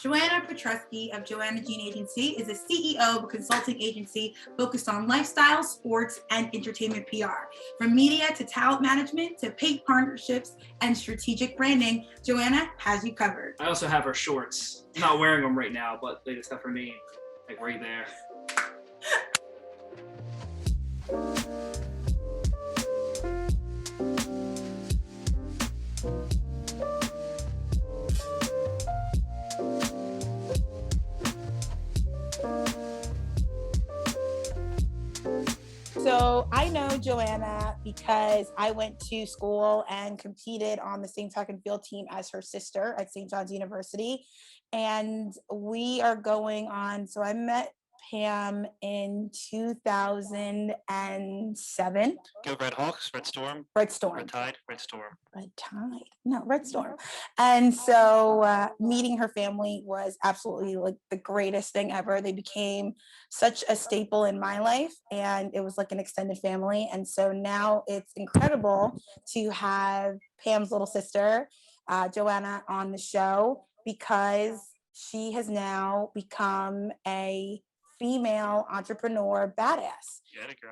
Johanna Petruski of Johanna Jean Agency is the CEO of a consulting agency focused on lifestyle, sports, and entertainment PR. From media to talent management to paid partnerships and strategic branding, Johanna has you covered. I also have her shorts. I'm not wearing them right now, but they just have her name, like right there. So I know Johanna because I went to school and competed on the same track and field team as her sister at St. John's University. And we are going on, so I met Pam in 2007. Go Red Hawks, Red Storm. Red Storm. Red Tide, Red Storm. Red Tide. No, Red Storm. And so meeting her family was absolutely like the greatest thing ever. They became such a staple in my life, and it was like an extended family. And so now it's incredible to have Pam's little sister, Johanna, on the show because she has now become a female entrepreneur badass.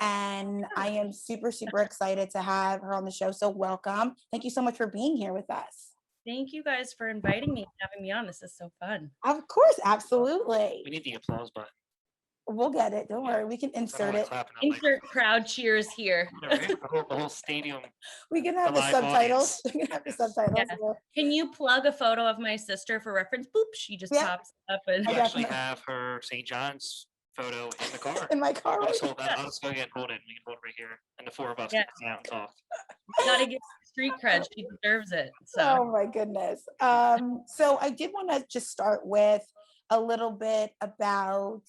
And I am super, super excited to have her on the show. So welcome. Thank you so much for being here with us. Thank you guys for inviting me and having me on. This is so fun. Of course, absolutely. We need the applause button. We'll get it. Don't worry. We can insert it. Insert crowd cheers here. The whole stadium. We can have the subtitles. We can have the subtitles. Yeah. Can you plug a photo of my sister for reference? Boop, she just pops up. And We actually have her St. John's photo in the car. In my car. I'll just hold that. I'll just go ahead and hold it. We can hold it right here. And the four of us can sit down and talk. Gotta get street cred. She deserves it. So. Oh my goodness. So I did want to just start with a little bit about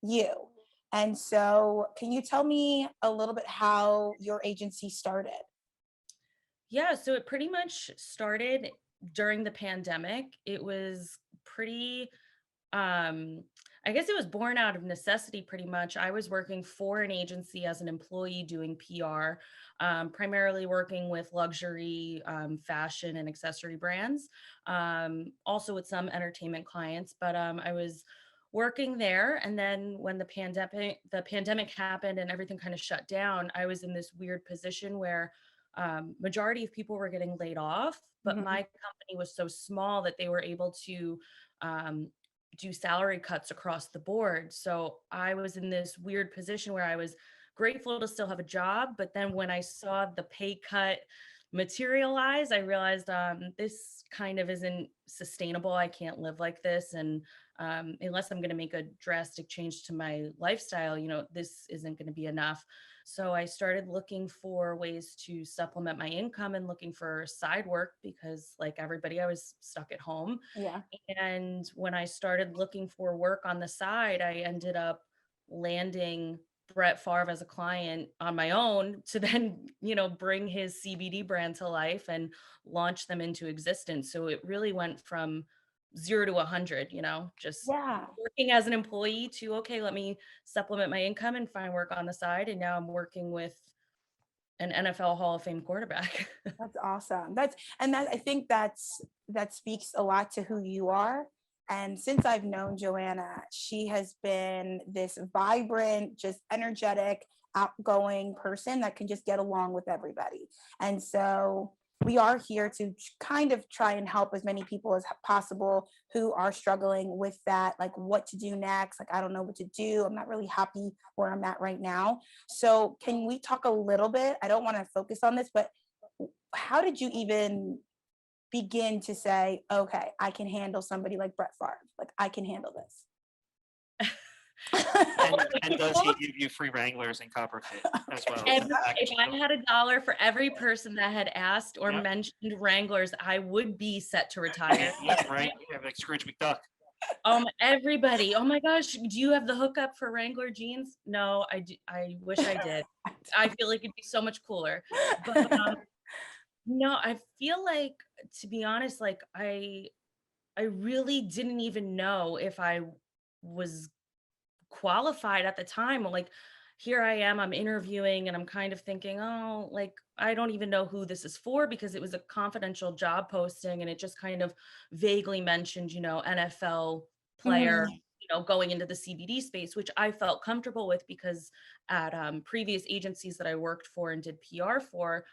you. And so can you tell me a little bit how your agency started? Yeah, so it pretty much started during the pandemic. It was pretty, I guess it was born out of necessity pretty much. I was working for an agency as an employee doing PR, primarily working with luxury, fashion and accessory brands, also with some entertainment clients, but I was working there. And then when the pandemic happened and everything kind of shut down, I was in this weird position where majority of people were getting laid off, but my company was so small that they were able to do salary cuts across the board. So I was in this weird position where I was grateful to still have a job. But then when I saw the pay cut materialize, I realized this kind of isn't sustainable. I can't live like this. And unless I'm going to make a drastic change to my lifestyle, this isn't going to be enough. So I started looking for ways to supplement my income and looking for side work because like everybody, I was stuck at home. Yeah. And when I started looking for work on the side, I ended up landing Brett Favre as a client on my own to then, bring his CBD brand to life and launch them into existence. So it really went from 0 to 100, just working as an employee to, okay, let me supplement my income and find work on the side. And now I'm working with an NFL Hall of Fame quarterback. That's awesome. I think that speaks a lot to who you are. And since I've known Johanna, she has been this vibrant, just energetic, outgoing person that can just get along with everybody. And so we are here to kind of try and help as many people as possible who are struggling with that, like what to do next. Like, I don't know what to do. I'm not really happy where I'm at right now. So can we talk a little bit? I don't want to focus on this, but how did you even begin to say, okay, I can handle somebody like Brett Favre. Like, I can handle this. and does he give you free Wranglers and copper fit as well? If I had $1 for every person that had asked or mentioned Wranglers, I would be set to retire. Yeah, right. You have like Scrooge McDuck. Everybody. Oh my gosh, do you have the hookup for Wrangler jeans? No, I wish I did. I feel like it'd be so much cooler. But no, I feel like, to be honest, like I really didn't even know if I was qualified at the time. Like here I am, I'm interviewing and I'm kind of thinking, oh, like, I don't even know who this is for because it was a confidential job posting and it just kind of vaguely mentioned, NFL player, Mhm. going into the CBD space, which I felt comfortable with because at previous agencies that I worked for and did PR for,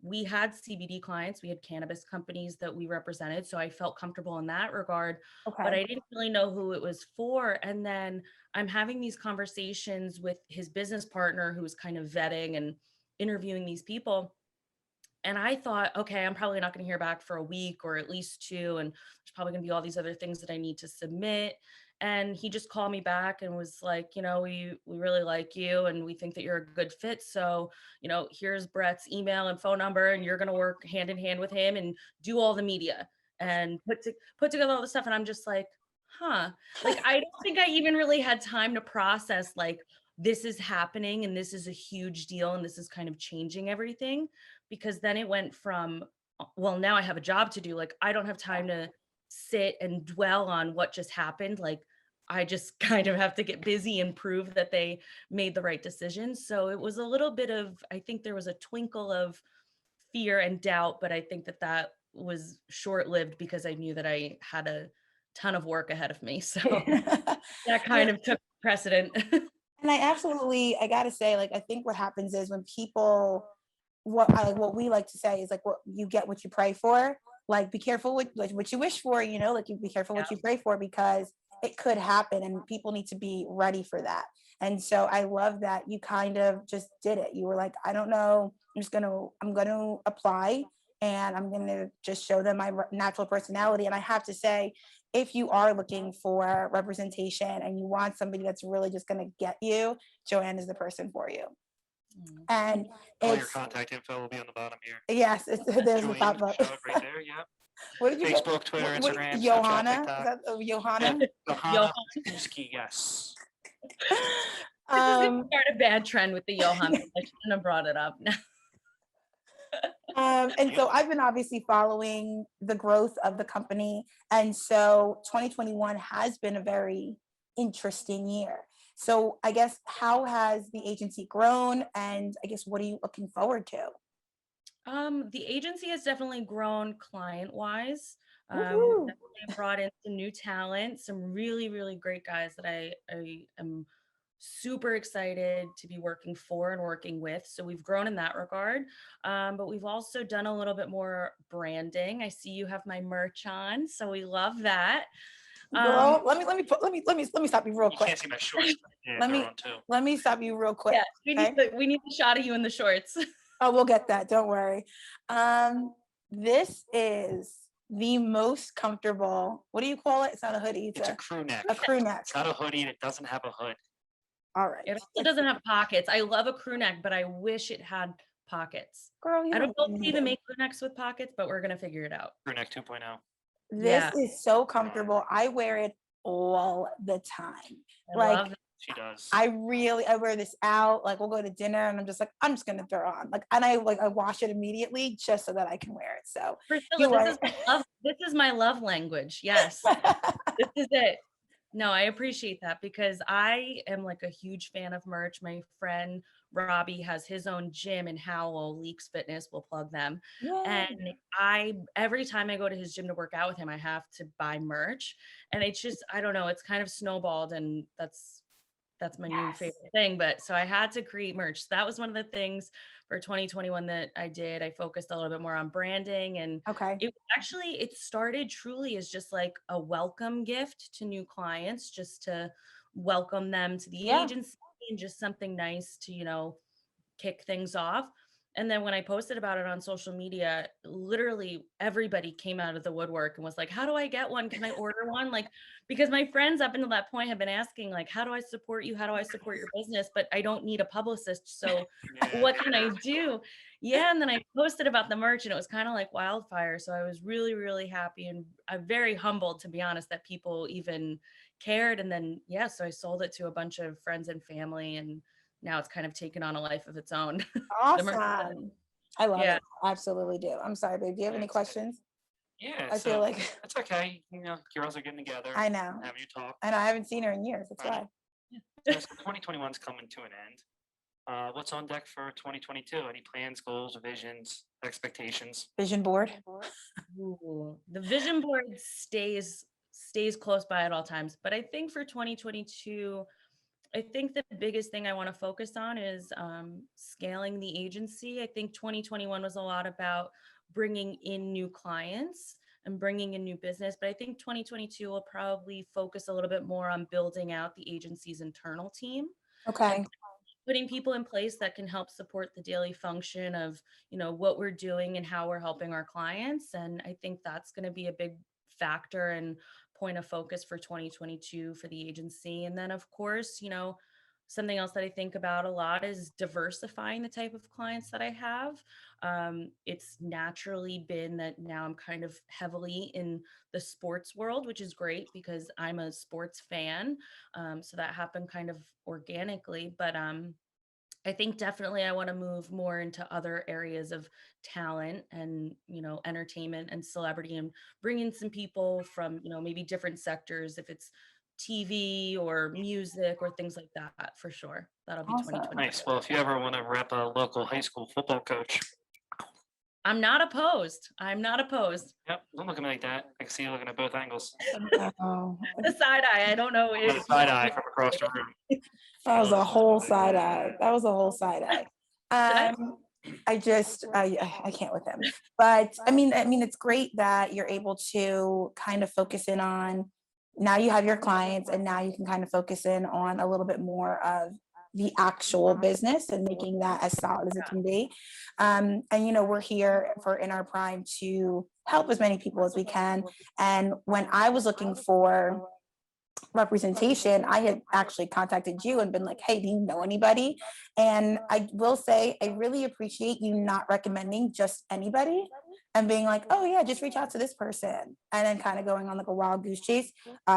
we had CBD clients, we had cannabis companies that we represented. So I felt comfortable in that regard, but Okay. I didn't really know who it was for. And then I'm having these conversations with his business partner who's kind of vetting and interviewing these people. And I thought, okay, I'm probably not going to hear back for a week or at least two. And there's probably going to be all these other things that I need to submit. And he just called me back and was like, we really like you and we think that you're a good fit. So, here's Brett's email and phone number, and you're going to work hand in hand with him and do all the media and put together all the stuff. And I'm just like, huh. Like, I don't think I even really had time to process, like, this is happening and this is a huge deal and this is kind of changing everything, because then it went from, well, now I have a job to do. Like, I don't have time to sit and dwell on what just happened. Like, I just kind of have to get busy and prove that they made the right decision. So it was a little bit of, I think there was a twinkle of fear and doubt, but I think that that was short lived because I knew that I had a ton of work ahead of me. So that Yeah, kind of took precedent. and I gotta say, like, I think what happens is when people, what we like to say is like, what you get, what you pray for. Like, be careful what you wish for. Like, you be careful what you pray for because it could happen, and people need to be ready for that. And so I love that you kind of just did it. You were like, I don't know, I'm gonna apply, and I'm gonna just show them my natural personality. And I have to say, if you are looking for representation and you want somebody that's really just gonna get you, Joanne is the person for you. Mm. And All your it's, contact info will be on the bottom here. yes, there's the Joanne, pop up. show it right there. Yep. What did you get? Facebook, Twitter, What, Instagram, Snapchat, Johanna? Is TikTok. that Yeah, Johanna? Johanna Petruski, yes. This is going to um, start a bad trend with the Johan. I shouldn't have brought it up. and so I've been obviously following the growth of the company. And so 2021 has been a very interesting year. So I guess, how has the agency grown? And I guess, what are you looking forward to? The agency has definitely grown client-wise. We've Woohoo. definitely brought in some new talent, some really, really great guys that I am super excited to be working for and working with. So we've grown in that regard. But we've also done a little bit more branding. I see you have my merch on, so we love that. Um, Girl, let me stop you real You quick. can't see my shorts. Yeah, Let they're me on too. let me stop you real quick. yeah, Okay. we need the shot of you in the shorts. Oh, we'll get that. Don't worry. This is the most comfortable. What do you call it? It's not a hoodie. It's a crew neck. A crew neck. It's not a hoodie and it doesn't have a hood. All right. It also doesn't have pockets. I love a crew neck, but I wish it had pockets. Girl, you I don't don't know if they need even it. make crew necks with pockets, but we're gonna figure it out. Crew neck 2.0. This Yeah, is so comfortable. I wear it all the time. I Like, love it. She does. I wear this out. Like, we'll go to dinner and I'm just like, I'm just gonna throw it on. Like, and I wash it immediately just so that I can wear it. So Priscilla, you this are. is my love. This is my love language. Yes, this is it. No, I appreciate that because I am like a huge fan of merch. My friend Robbie has his own gym in Howell, Leaks Fitness, we'll plug them. And Yay. every time I go to his gym to work out with him, I have to buy merch. And it's just, I don't know, it's kind of snowballed and that's my new Yes. favorite thing. But so I had to create merch. So that was one of the things for 2021 that I did. I focused a little bit more on branding, and Okay. it started truly as just like a welcome gift to new clients, just to welcome them to the Yeah. agency and just something nice to, kick things off. And then when I posted about it on social media, literally everybody came out of the woodwork and was like, "How do I get one? Can I order one?" Like, because my friends up until that point have been asking, like, "How do I support you? How do I support your business?" But I don't need a publicist. So Yeah. what can I do? Yeah. And then I posted about the merch and it was kind of like wildfire. So I was really, really happy and I'm very humbled, to be honest, that people even cared. And then, yeah, so I sold it to a bunch of friends and family and now it's kind of taken on a life of its own. The merch. Awesome. I love Yeah. it. Absolutely do. I'm sorry, babe. Do you have any That's good. questions? Yeah, I feel so like that's okay. Girls are getting together. I know. Have you talk. I know I haven't seen her in years. That's Right. why. So 2021 is coming to an end. What's on deck for 2022? Any plans, goals, visions, expectations? Vision board. Ooh, the vision board stays close by at all times. But I think for 2022, I think the biggest thing I want to focus on is scaling the agency. I think 2021 was a lot about bringing in new clients and bringing in new business, but I think 2022 will probably focus a little bit more on building out the agency's internal team and Okay. putting people in place that can help support the daily function of, what we're doing and how we're helping our clients. And I think that's going to be a big factor and point of focus for 2022 for the agency. And then of course, something else that I think about a lot is diversifying the type of clients that I have. It's naturally been that now I'm kind of heavily in the sports world, which is great because I'm a sports fan. So that happened kind of organically, but I think definitely I want to move more into other areas of talent and, entertainment and celebrity and bring in some people from, maybe different sectors, if it's TV or music or things like that, for sure. That'll be Awesome. 2020. Nice. Well, if you ever want to rep a local high school football coach, I'm not opposed. I'm not opposed. yep, don't look at me like that. I can see you looking at both angles. Oh, The side eye, I don't know The if side eye from across the room. that was a whole side eye. That was a whole side eye. I- I can't with him. But I mean, it's great that you're able to kind of focus in on, now you have your clients and now you can kind of focus in on a little bit more of the actual business and making that as solid as it can be. And we're here for In Our Prime to help as many people as we can. And when I was looking for representation, I had actually contacted you and been like, hey, do you know anybody? And I will say, I really appreciate you not recommending just anybody and being like, oh yeah, just reach out to this person. And then kind of going on like a wild goose chase.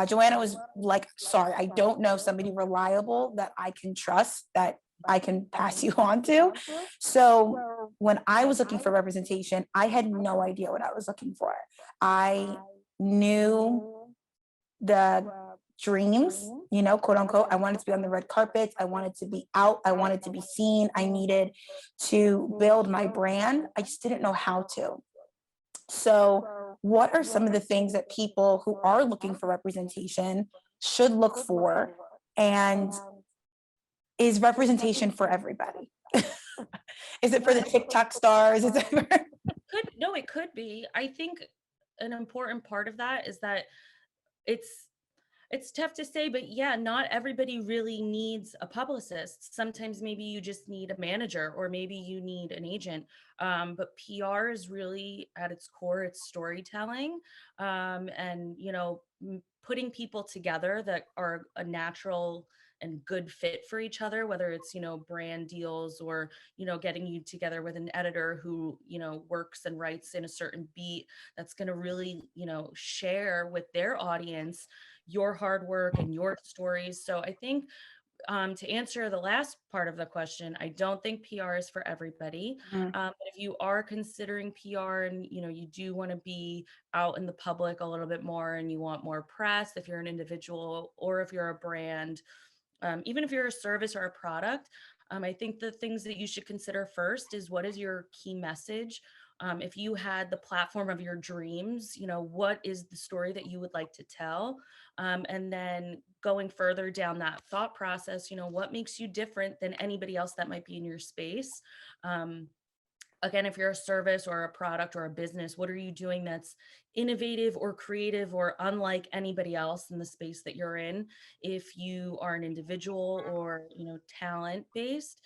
Joanna was like, sorry, I don't know somebody reliable that I can trust that I can pass you on to. So when I was looking for representation, I had no idea what I was looking for. I knew the dreams, quote unquote. I wanted to be on the red carpets. I wanted to be out. I wanted to be seen. I needed to build my brand. I just didn't know how to. So, what are some of the things that people who are looking for representation should look for? And is representation for everybody? Is it for the TikTok stars? Is it for... it could be. I think an important part of that is that it's tough to say, but yeah, not everybody really needs a publicist. Sometimes maybe you just need a manager or maybe you need an agent. But PR is really at its core, it's storytelling, and putting people together that are a natural and good fit for each other, whether it's brand deals or getting you together with an editor who works and writes in a certain beat that's going to really share with their audience your hard work and your stories. So I think to answer the last part of the question, I don't think PR is for everybody. But if you are considering PR and you do want to be out in the public a little bit more and you want more press, if you're an individual or if you're a brand, even if you're a service or a product, I think the things that you should consider first is, what is your key message? If you had the platform of your dreams, what is the story that you would like to tell? And then going further down that thought process, what makes you different than anybody else that might be in your space? Again, if you're a service or a product or a business, what are you doing that's innovative or creative or unlike anybody else in the space that you're in? If you are an individual or talent based,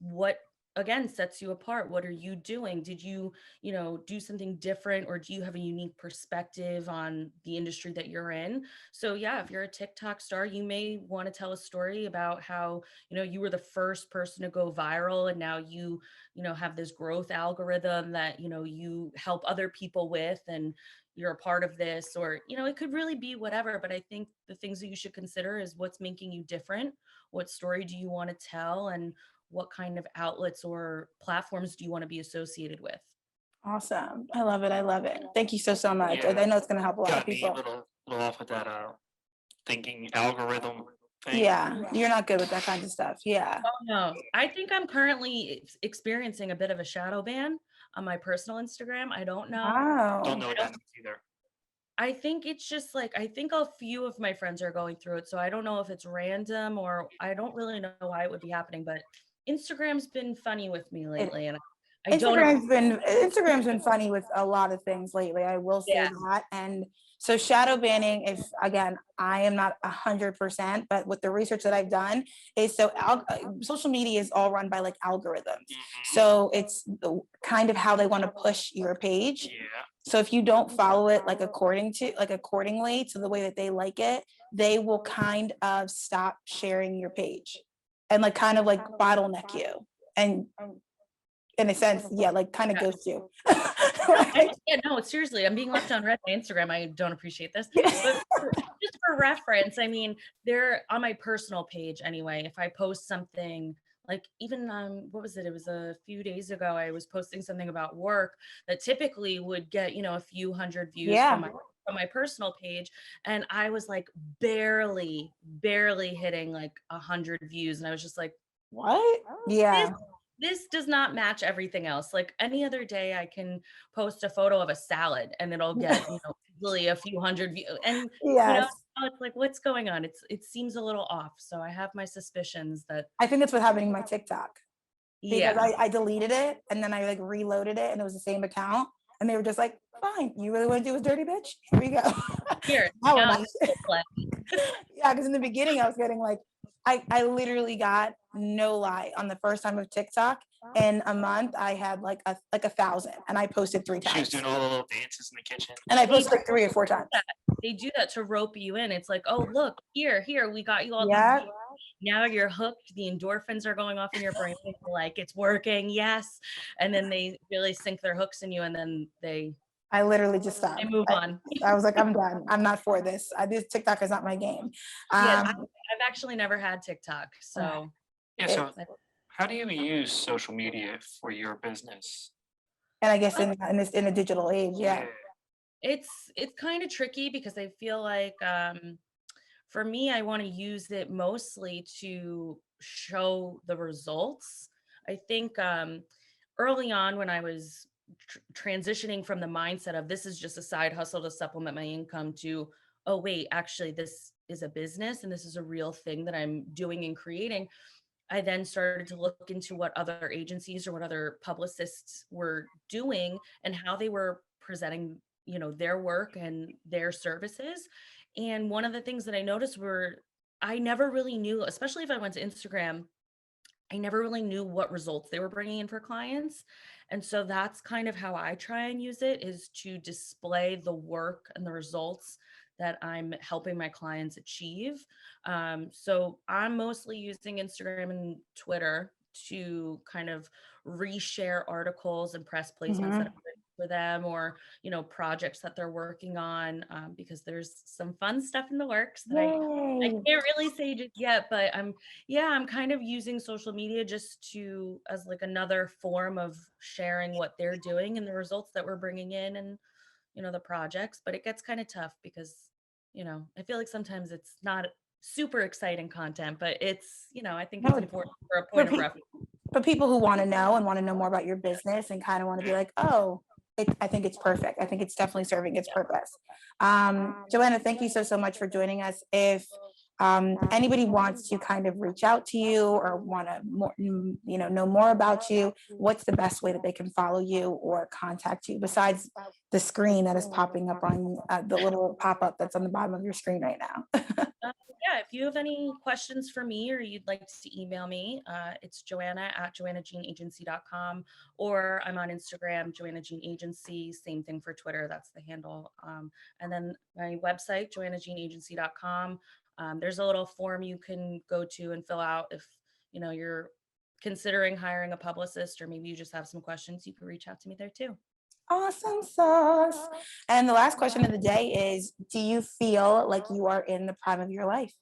what again sets you apart? What are you doing? Did you do something different, or do you have a unique perspective on the industry that you're in? So yeah, if you're a TikTok star, you may want to tell a story about how you were the first person to go viral, and now you have this growth algorithm that you help other people with, and you're a part of this. Or it could really be whatever. But I think the things that you should consider is, what's making you different? What story do you want to tell? And what kind of outlets or platforms do you want to be associated with? Awesome. I love it. I love it. Thank you so much. Yeah. I know it's going to help a lot of Got me a people. little off with that thinking algorithm. thing. Yeah, you're not good with that kind of stuff. Yeah. Oh no, I think I'm currently experiencing a bit of a shadow ban on my personal Instagram. I don't know. Don't Wow. know what that means either. I think it's just like I think a few of my friends are going through it, so I don't know if it's random or I don't really know why it would be happening. But Instagram's been funny with me It, lately, and I don't. Instagram's been funny with a lot of things lately. I will say Yeah, that. And so shadow banning, if again, I am not 100%, but with the research that I've done, is so social media is all run by like algorithms. So it's kind of how they want to push your page. Yeah. So if you don't follow it like accordingly to the way that they like it, they will kind of stop sharing your page and like kind of like bottleneck you. And in a sense, yeah, like kind of ghost you. yeah, no, seriously, I'm being left on red by Instagram. I don't appreciate this. Yeah. But just for reference, I mean, they're on my personal page anyway. If I post something like even what was it? It was a few days ago. I was posting something about work that typically would get, a few hundred views Yeah. from my personal page. And I was like barely hitting like 100 views. And I was just like, What? Yeah. this does not match everything else. Like any other day, I can post a photo of a salad and it'll get, easily a few hundred views. And Yes. now it's like, what's going on? It seems a little off. So I have my suspicions that I think that's what happened to my TikTok because yeah, I deleted it and then I like reloaded it and it was the same account. And they were just like, fine, you really want to do a dirty bitch? Here we go. here Now we're now nice. it's play. Yeah, because in the beginning I was getting like, I literally got no lie on the first time of TikTok. In a month, I had like a 1,000 and I posted 3 She was times. doing all the little dances in the kitchen. And I posted like 3 or 4 times. They do that to rope you in. It's like, oh look, here, we got you all Yeah. these views. Now you're hooked. The endorphins are going off in your brain. You're like, it's working, yes. And then they really sink their hooks in you, and then they I literally just stopped. move on. I was like, I'm done. I'm not for this. This TikTok is not my game. Yeah, I've actually never had TikTok, so Yeah. So how do you use social media for your business? and I guess in a digital age, yeah. it's kind of tricky because I feel like for me, I want to use it mostly to show the results. I think early on when I was transitioning from the mindset of this is just a side hustle to supplement my income to, oh, wait, actually, this is a business and this is a real thing that I'm doing and creating. I then started to look into what other agencies or what other publicists were doing and how they were presenting, their work and their services. And one of the things that I noticed were I never really knew, especially if I went to Instagram, I never really knew what results they were bringing in for clients. And so that's kind of how I try and use it is to display the work and the results that I'm helping my clients achieve. So I'm mostly using Instagram and Twitter to kind of reshare articles and press placements that I've written for them or, projects that they're working on because there's some fun stuff in the works that I can't really say just yet, but I'm kind of using social media just as like another form of sharing what they're doing and the results that we're bringing in and, the projects, but it gets kind of tough because, I feel like sometimes it's not super exciting content, but it's, I think it's important for a point of reference. For people who want to know and want to know more about your business and kind of want to be like, oh, I think it's perfect. I think it's definitely serving its purpose. Johanna, thank you so much for joining us. If anybody wants to kind of reach out to you or want to know more about you, what's the best way that they can follow you or contact you besides the screen that is popping up on the little pop-up that's on the bottom of your screen right now? Yeah, if you have any questions for me or you'd like to email me, it's joanna@joannajeanagency.com or I'm on Instagram, Joanna Jean Agency, same thing for Twitter, that's the handle. And then my website, joannajeanagency.com. There's a little form you can go to and fill out if, you're considering hiring a publicist or maybe you just have some questions, you can reach out to me there too. Awesome sauce. And the last question of the day is, do you feel like you are in the prime of your life?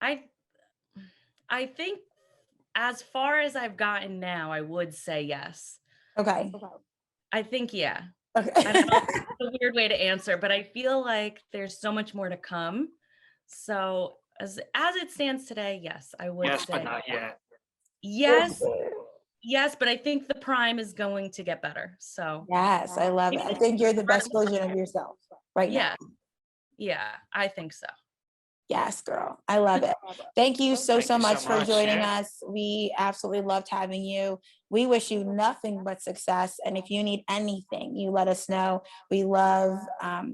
I think as far as I've gotten now, I would say yes. Okay. I think, yeah. Okay. I don't know, it's a weird way to answer, but I feel like there's so much more to come. So as it stands today, yes, I would Yes, say but not yet. yes, yes, but I think the prime is going to get better. So Yes, I love it. I think you're the best version of yourself right now. yeah, yeah, I think so. Yes, girl. I love it. Thank you so, Thank so you so much for much, joining yeah. us. We absolutely loved having you. We wish you nothing but success. And if you need anything, you let us know. We love,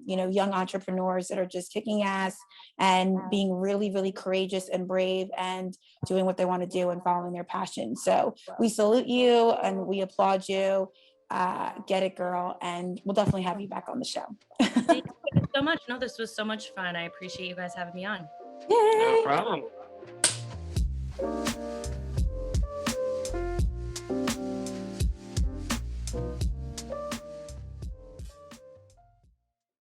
young entrepreneurs that are just kicking ass and being really, really courageous and brave and doing what they want to do and following their passion. So we salute you and we applaud you. Get it, girl. And we'll definitely have you back on the show. Thank you so much. No, this was so much fun. I appreciate you guys having me on. No Yay. problem.